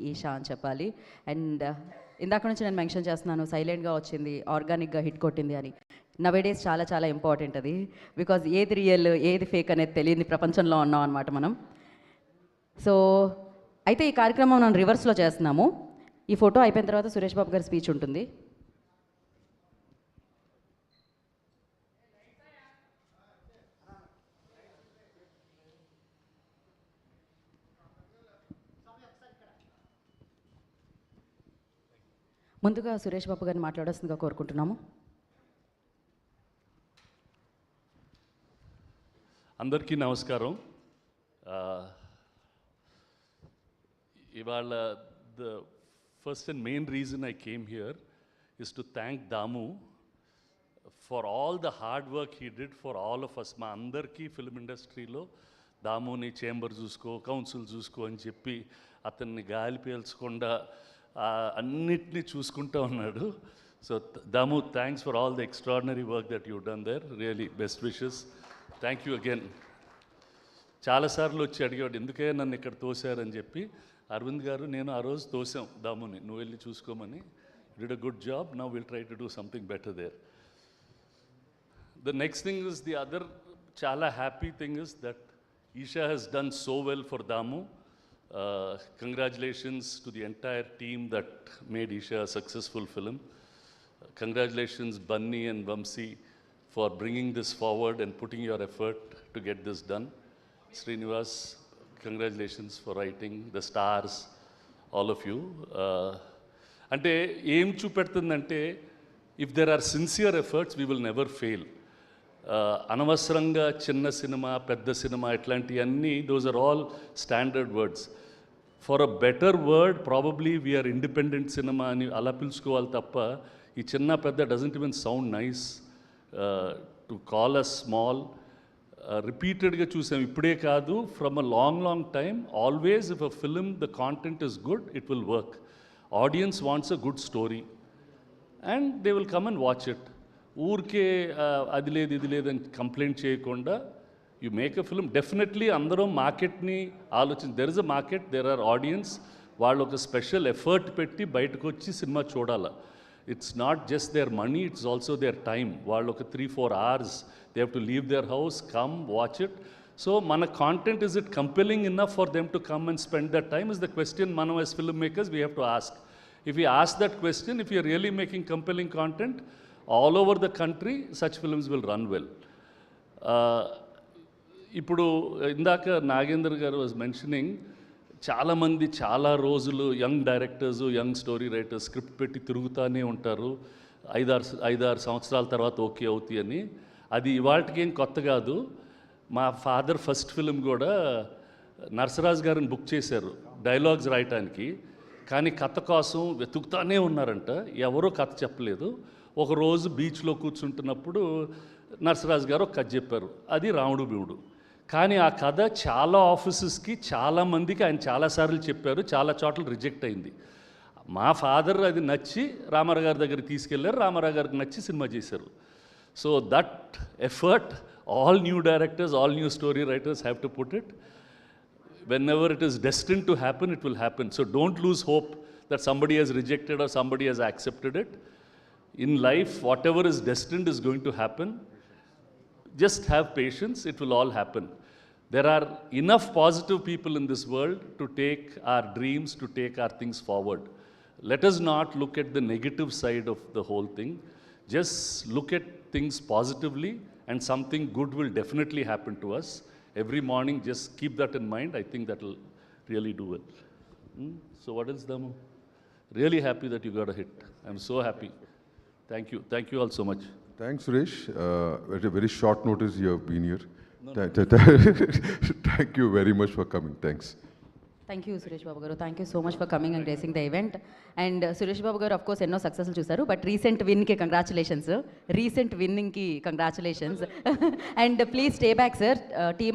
ఈషా అని చెప్పాలి. అండ్ ఇందాక నుంచి నేను మెన్షన్ చేస్తున్నాను, సైలెంట్గా వచ్చింది, ఆర్గానిక్గా హిట్ కొట్టింది అని. నవేడేస్ చాలా చాలా ఇంపార్టెంట్ అది, బికాజ్ ఏది రియల్ ఏది ఫేక్ అనేది తెలియని ప్రపంచంలో ఉన్నాం అనమాట మనం. సో అయితే ఈ కార్యక్రమం మనం రివర్స్లో చేస్తున్నాము. ఈ ఫోటో అయిపోయిన తర్వాత సురేష్ బాబు గారి స్పీచ్ ఉంటుంది. ముందుగా సురేష్ బాబు గారిని మాట్లాడాల్సిందిగా కోరుకుంటున్నాము. అందరికీ నమస్కారం. ఇవాళ the first and main reason I came here is to thank Damu for all the hard work he did for all of us. మా అందరికీ ఫిల్మ్ ఇండస్ట్రీలో దాముని చేంబర్ చూసుకో, కౌన్సిల్ చూసుకో అని చెప్పి అతన్ని గాలి పీల్చకుండా అన్నిటినీ చూసుకుంటూ ఉన్నాడు. So Damu, thanks for all the extraordinary work that you done there. Really best wishes. Thank you again. చాలాసార్లు వచ్చి అడిగాడు ఎందుకే నన్ను ఇక్కడ తోశారని చెప్పి. అరవింద్ గారు నేను ఆ రోజు తోసాం దాముని, నువ్వు వెళ్ళి చూసుకోమని. Did a good job. Now will try to do something better there. The next thing is the other చాలా happy thing is that Isha has done so well for Damu. Congratulations to the entire team that made Isha a successful film. Congratulations Bunny and Vamsi for bringing this forward and putting your effort to get this done. Srinivas, congratulations for writing, the stars, all of you. Ante em చూపెడుతుందంటే if there are sincere efforts, we will never fail. అనవసరంగా చిన్న cinema పెద్ద cinema ఇట్లాంటివన్నీ those are all standard words. For a better word probably we are independent cinema అని అలా పిలుచుకోవాలి తప్ప ఈ చిన్న పెద్ద doesn't even sound nice to call as small. రిపీటెడ్గా చూసాం, ఇప్పుడే కాదు, from a long time. Always if a film the content is good, it will work. Audience wants a good story and they will come and watch it. ఊరికే అది లేదు ఇది లేదని complaint చేయకుండా you make a film. Definitely అందరూ మార్కెట్ని there is a market, there are audience. వాళ్ళు ఒక స్పెషల్ ఎఫర్ట్ పెట్టి బయటకు వచ్చి సినిమా చూడాలి. It's not just their money, it's also their time. వాళ్ళు ఒక 3-4 hours they have to leave their house, come watch it. So మన content is it compelling enough for them to come and spend that time is the question మనం as film makers we have to ask. If you ask that question, if you are really making compelling content all over the country, such films will run well. ఇప్పుడు ఇందాక నాగేందర్ గారు was mentioning, చాలామంది చాలా రోజులు young directors, young story writers script పెట్టి తిరుగుతూనే ఉంటారు. 5-6 సంవత్సరాల తర్వాత ఓకే అవుతాయి అని. అది ఇవాళకి ఏం కొత్త కాదు. మా ఫాదర్ ఫస్ట్ ఫిల్మ్ కూడా నరసరాజు గారిని బుక్ చేశారు డైలాగ్స్ రాయటానికి. కానీ కథ కోసం వెతుకుతూనే ఉన్నారంట, ఎవరో కథ చెప్పలేదు. ఒకరోజు బీచ్లో కూర్చుంటున్నప్పుడు నరసరాజు గారు ఒక కథ చెప్పారు, అది రాముడు భీముడు. కానీ ఆ కథ చాలా ఆఫీసెస్కి చాలామందికి ఆయన చాలాసార్లు చెప్పారు, చాలా చోట్ల రిజెక్ట్ అయింది. మా ఫాదర్ అది నచ్చి రామారావు గారి దగ్గరికి తీసుకెళ్లారు, రామారావు గారికి నచ్చి సినిమా చేశారు. So that effort all new directors, all new story writers have to put it. Whenever it is destined to happen, it will happen. So don't lose hope that somebody has rejected or somebody has accepted it. In life, whatever is destined is going to happen. Just have patience, it will all happen. There are enough positive people in this world to take our dreams, to take our things forward. Let us not look at the negative side of the whole thing. Just look at things positively and something good will definitely happen to us. Every morning, just keep that in mind. I think that will really do it. So what else, Damu? Really happy that you got a hit. I'm so happy. Thank you. Thank you all so much. Thanks, Suresh. At a very short notice, you have been here. Thank you very much for coming. Thanks. Thank you Suresh Babu గారు. Thank you so much for coming and gracing the event. And Suresh Babu గారు of course ఎన్నో సక్సెస్లు చూశారు, but recent విన్కి congratulations. Recent విన్నింగ్కి congratulations. And please stay back sir. Team